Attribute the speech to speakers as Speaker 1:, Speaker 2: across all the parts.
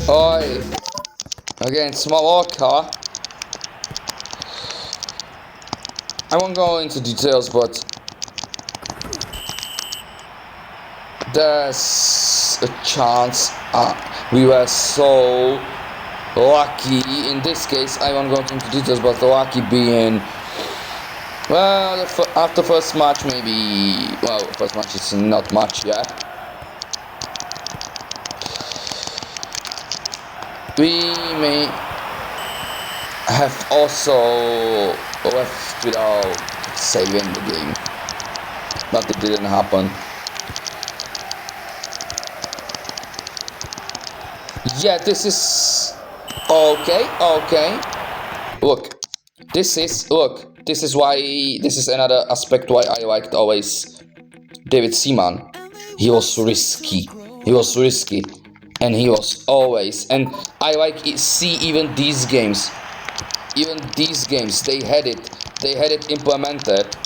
Speaker 1: Oi, against Mallorca. I won't go into details, but there's a chance we were so lucky. In this case, I won't go into details, but lucky being, well, after first match maybe, well, first match is not much, yeah. We may have also left without saving the game, but it didn't happen. Yeah, this is okay. Look, this is why, this is another aspect why I liked always David Seaman. He was risky, and he was always, and I see even these games, they had it implemented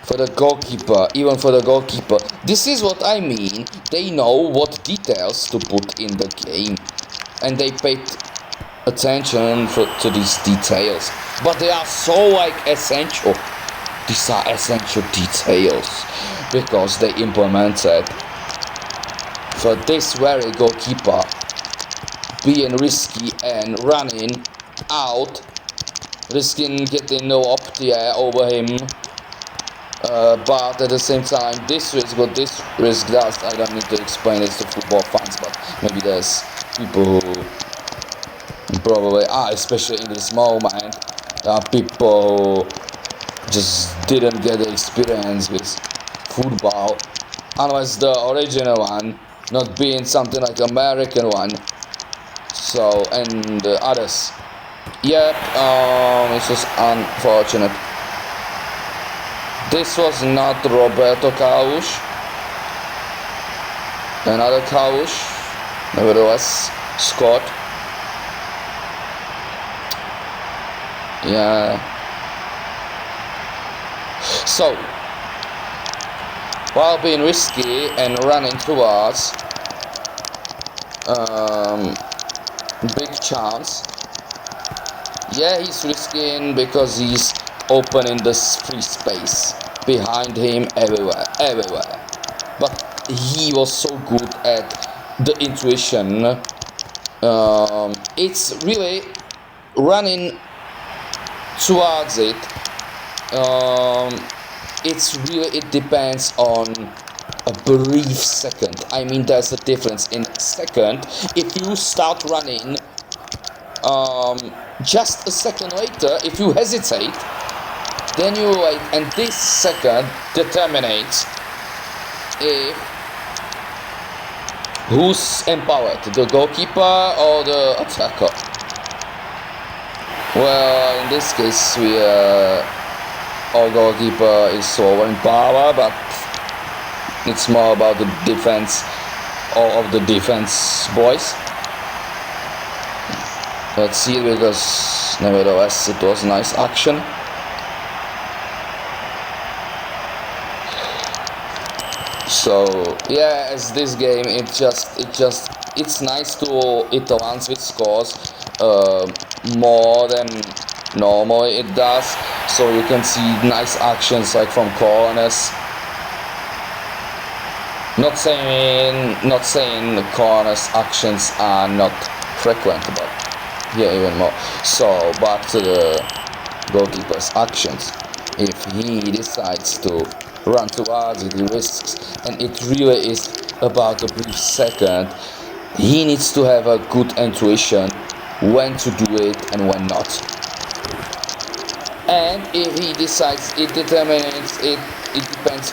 Speaker 1: for the goalkeeper, even for the goalkeeper. This is what I mean. They know what details to put in the game, and they paid attention to these details. But they are so essential. These are essential details because they implemented for this very goalkeeper being risky and running out, risking getting no optia over him. But at the same time, what this risk does, I don't need to explain this to football fans, but maybe there's people who probably are, especially in this moment, people who just didn't get the experience with football, unless the original one, not being something like American one. So, and the others. Yep, it's just unfortunate. This was not Roberto Carlos. Another Carlos, nevertheless, scored. Yeah. So, while being risky and running towards big chance, yeah, he's risking because he's opening this free space behind him everywhere. But he was so good at the intuition. It's really running towards it. It depends on a brief second. I mean, there's a difference in second. If you start running, just a second later, if you hesitate, then you wait, and this second determines if who's empowered, the goalkeeper or the attacker. Well, in this case, our goalkeeper is slower in power, but it's more about the defense, all of the defense boys. Let's see, because nevertheless it was nice action. So yeah, as this game, it's nice to hit the ones with scores more than normally it does. So you can see nice actions like from corners. Not saying the corners actions are not frequent, but yeah, even more. So back to the goalkeeper's actions. If he decides to run towards it, he risks, and it really is about a brief second. He needs to have a good intuition when to do it and when not. And if he decides, it depends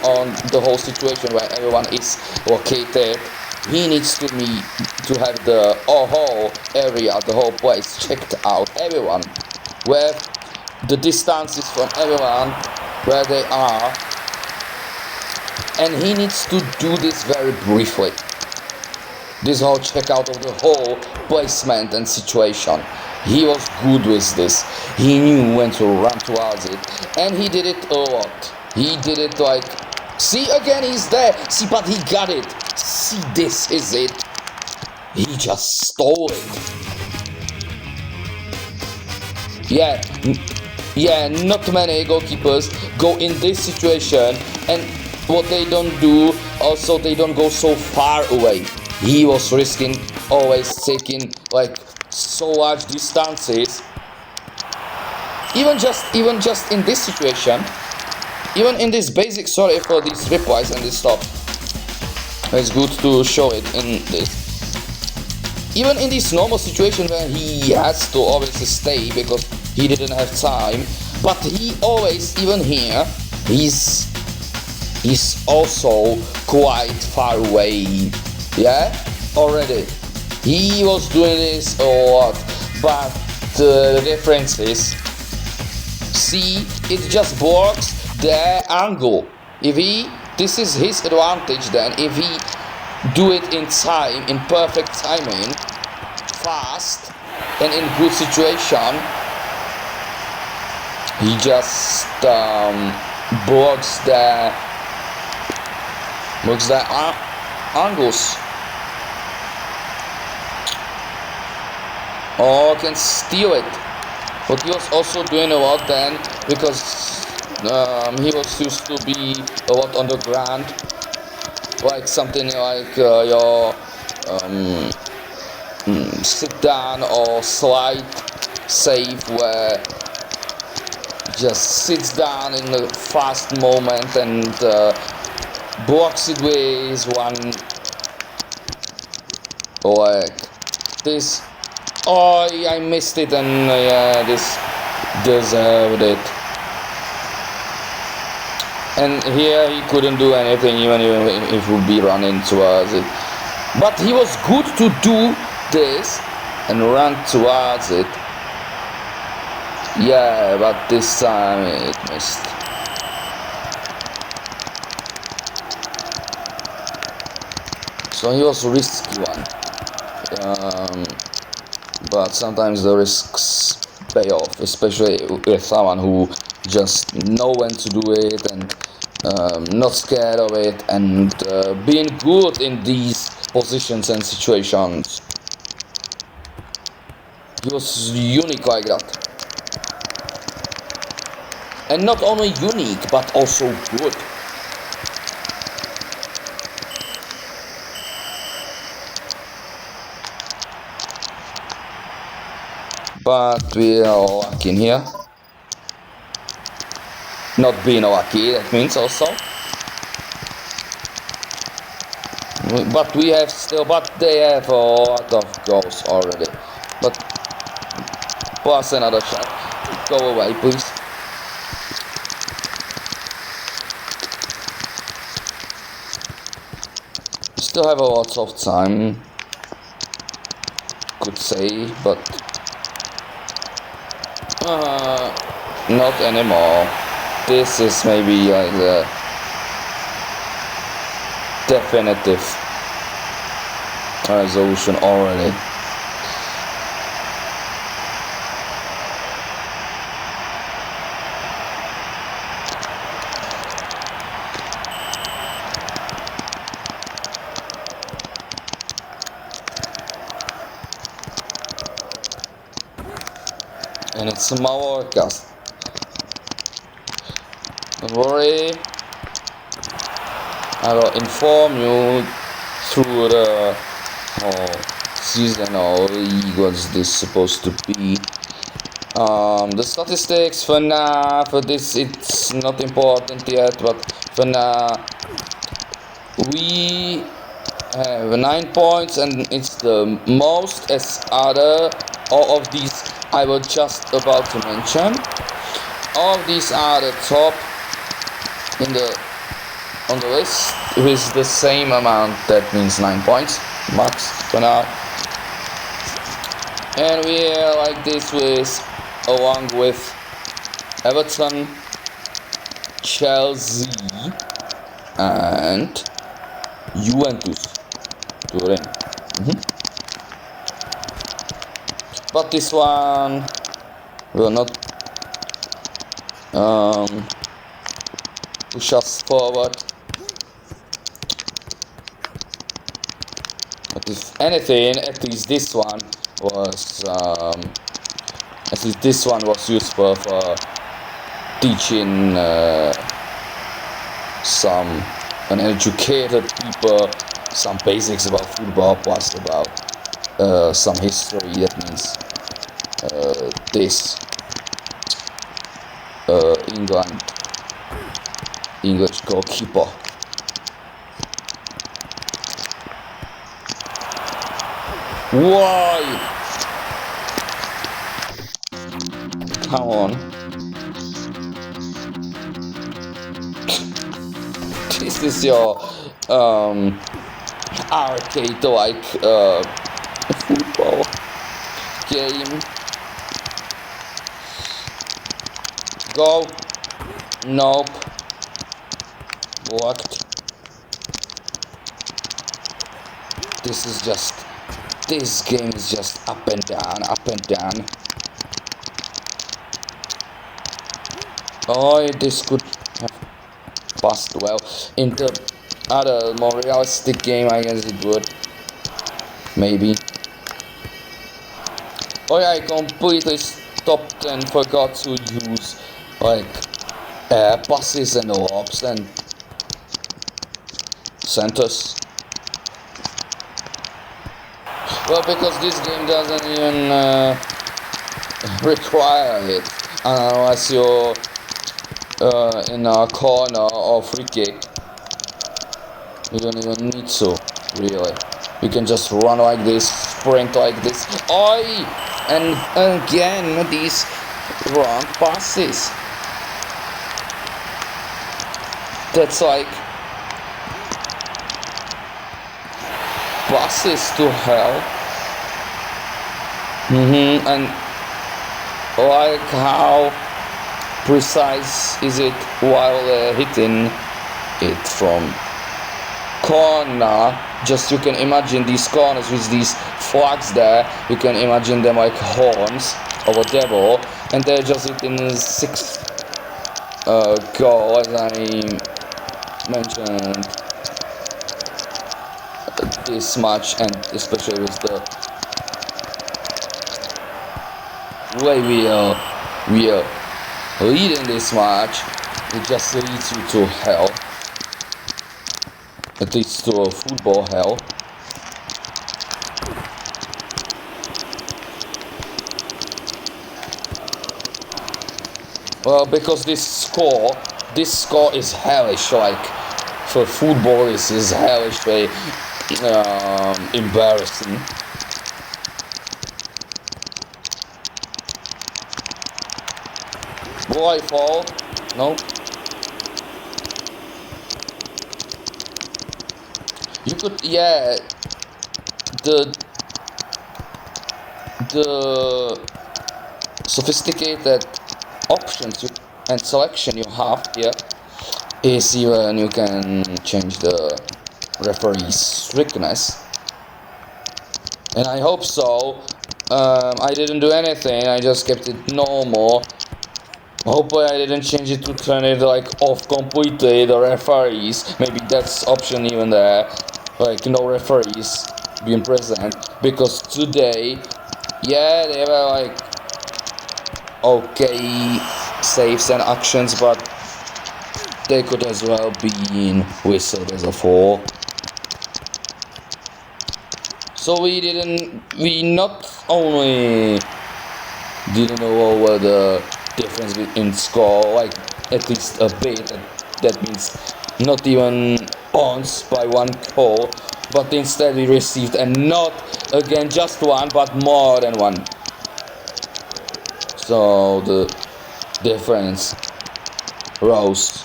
Speaker 1: on the whole situation where everyone is located. He needs to have the whole area, the whole place checked out, everyone, where the distances from everyone, where they are, and he needs to do this very briefly. This whole checkout of the whole placement and situation. He was good with this. He knew when to run towards it, and he did it a lot. He did it see, again he's there. See, but he got it. See, this is it. He just stole it. Yeah, not many goalkeepers go in this situation, and what they don't do, also they don't go so far away. He was risking always taking like so large distances. Even just in this situation, even in this basic, sorry for these replies and this stuff. It's good to show it in this. Even in this normal situation where he has to always stay because he didn't have time, but he always, even here, he's also quite far away. Yeah, already. He was doing this a lot, but the difference is, see, it just blocks the angle. This is his advantage then, if he do it in time, in perfect timing, fast, and in good situation, he just blocks the angles. Or can steal it. But he was also doing a lot then, because he was used to be a lot on the ground, like something like your sit down or slide save, where just sits down in a fast moment and blocks it with one leg. This, oh, I missed it, and yeah, this deserved it. And here he couldn't do anything, even if he would be running towards it. But he was good to do this and run towards it. Yeah, but this time it missed. So he was a risky one. But sometimes the risks pay off, especially with someone who just know when to do it and not scared of it, and being good in these positions and situations. He was unique like that. And not only unique, but also good. But we are lucky in here. Not being lucky, that means also. But we have still, but they have a lot of goals already. But plus another shot. Go away, please. We still have a lot of time, could say, but not anymore. This is maybe like the definitive resolution already. And it's Mallorca. Don't worry, I will inform you through the whole season or league what's this supposed to be. The statistics for now, for this it's not important yet, but for now we have 9 points, and it's the most as other. All of these I was just about to mention. All of these are the top on the list with the same amount. That means 9 points max for now. And we are like this with, along with Everton, Chelsea, and Juventus. Turin. But this one will not push us forward. But if anything, at least this one was useful for teaching some uneducated people some basics about football, plus about some history. That means this English goalkeeper. Why? Come on. This is your arcade-like football game. Go. Nope. Blocked. This game is just up and down, up and down. Oh, this could have passed well. In the other, more realistic game, I guess it would. Maybe. Oh yeah, I completely stopped and forgot to use, like, passes and lobs and centers. Well, because this game doesn't even require it, unless you're in a corner or free kick. You don't even need to, really. You can just run like this, sprint like this. Oi! And again, these wrong passes. That's like passes to hell. And like how precise is it while hitting it from corner? Just you can imagine these corners with these flags there. You can imagine them like horns or whatever, and they're just hitting the sixth goal, as I mentioned this much, and especially with the way we are leading this match, it just leads you to hell. At least to a football hell. Well, because this score is hellish. Like for football, this is hellishly embarrassing. Will I fall? No. You could, yeah. The sophisticated options and selection you have here is even you can change the referee's strictness, and I hope so. I didn't do anything, I just kept it normal. Hopefully I didn't change it to turn it like off completely, the referees. Maybe that's option even there, like no referees being present, because today, yeah, they were like okay saves and actions, but they could as well be whistled as a foul. So we not only didn't know over the difference in score, like at least a bit, that means not even once by one goal, but instead we received, and not again just one, but more than one. So the difference rose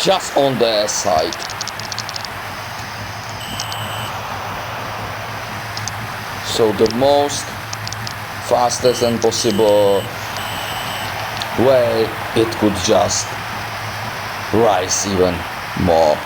Speaker 1: just on their side. So the most fastest and possible way it could just rise even more.